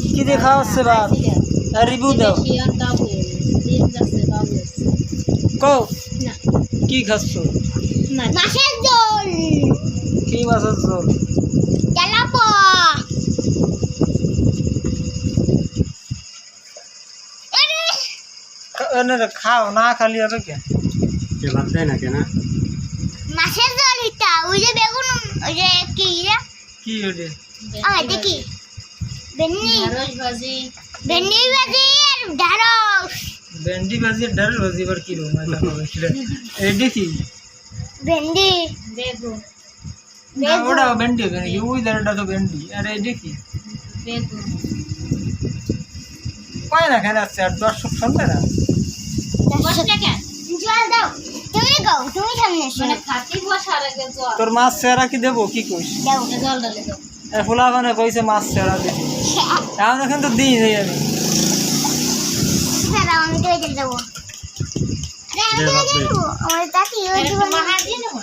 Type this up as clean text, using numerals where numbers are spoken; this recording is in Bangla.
কি দেখা হচ্ছে বাপ রিভিউ দাও কও কি খাচ্ছ মাছের ঝোল কি মাছের ঝোল তেলাপোয়া খাও না খালি হবে কে ভাত দেয় না কেন মাছের ঝোল এটা ওই যে বেগুন ওই যে কি কি ওটা দেখি ভেন্ডি ভাজি ভেন্ডি ভাজি আর ঢেঁড়স ভেন্ডি ভাজি ঢেঁড়স ভাজি এবার কি রকম এটা কি ভেন্ডি বেগুন না ওটা ভেন্ডি হবে নাকি ওই দাঁড়াটা তো ভেন্ডি আর এটা কি বেগুন পায় না কেন আসছে আর দর্শক শুনবে না বসলে কেন জল দাও তুমি গাও তুমি সামনে এসো মানে খাতি বসার আগে জল তোর মাছ চেহারা কি দেবো কি কইস দাও জল ডালে দাও ফুলা মানে কইছে মাছ চেহারা দিবি এখন এখন তো দিই নেই আমি দাও আমি তো এটা দেবো আরে আমি তো দেবো আমার তাকি ওই একটু মাহার দিয়ে নেবো